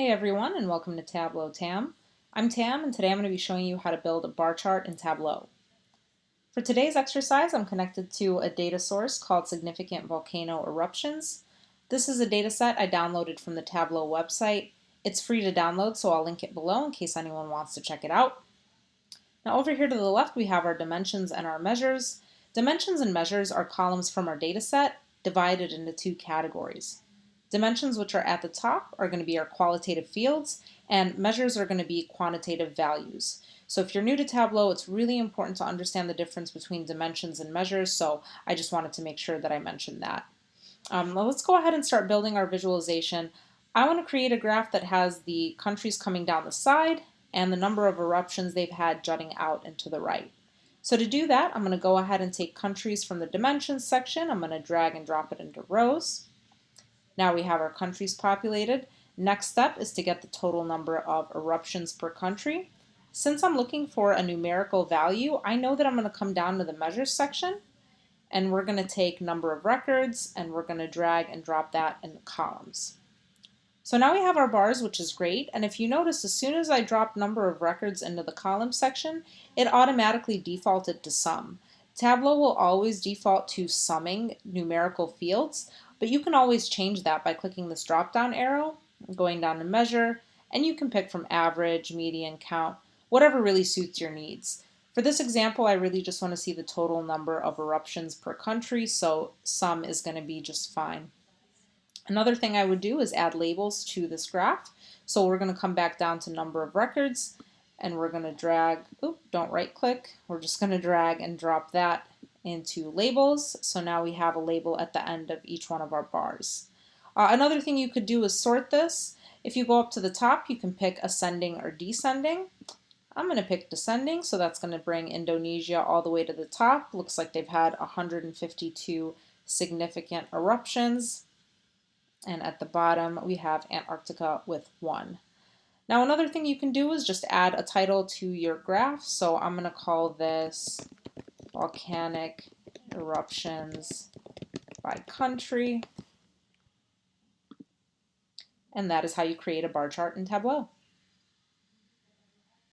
Hey everyone, and welcome to Tableau Tam. I'm Tam, and today I'm going to be showing you how to build a bar chart in Tableau. For today's exercise, I'm connected to a data source called Significant Volcano Eruptions. This is a data set I downloaded from the Tableau website. It's free to download, so I'll link it below in case anyone wants to check it out. Now over here to the left, we have our dimensions and our measures. Dimensions and measures are columns from our data set divided into two categories. Dimensions, which are at the top, are going to be our qualitative fields, and measures are going to be quantitative values. So if you're new to Tableau, it's really important to understand the difference between dimensions and measures, so I just wanted to make sure that I mentioned that. Well, let's go ahead and start building our visualization. I want to create a graph that has the countries coming down the side and the number of eruptions they've had jutting out and to the right. So to do that, I'm going to go ahead and take countries from the dimensions section. I'm going to drag and drop it into rows. Now we have our countries populated. Next step is to get the total number of eruptions per country. Since I'm looking for a numerical value, I know that I'm going to come down to the measures section, and we're going to take number of records, and we're going to drag and drop that in the columns. So now we have our bars, which is great, and if you notice, as soon as I drop number of records into the column section, it automatically defaulted to sum. Tableau will always default to summing numerical fields, but you can always change that by clicking this drop-down arrow, going down to measure, and you can pick from average, median, count, whatever really suits your needs. For this example, I really just want to see the total number of eruptions per country, so sum is going to be just fine. Another thing I would do is add labels to this graph. So we're going to come back down to number of records, and we're going to drag, don't right click, we're just going to drag and drop that into labels. So now we have a label at the end of each one of our bars. Another thing you could do is sort this. If you go up to the top, you can pick ascending or descending. I'm going to pick descending, so that's going to bring Indonesia all the way to the top. Looks like they've had 152 significant eruptions. And at the bottom, we have Antarctica with 1. Now another thing you can do is just add a title to your graph. So I'm going to call this Volcanic Eruptions by Country. And that is how you create a bar chart in Tableau.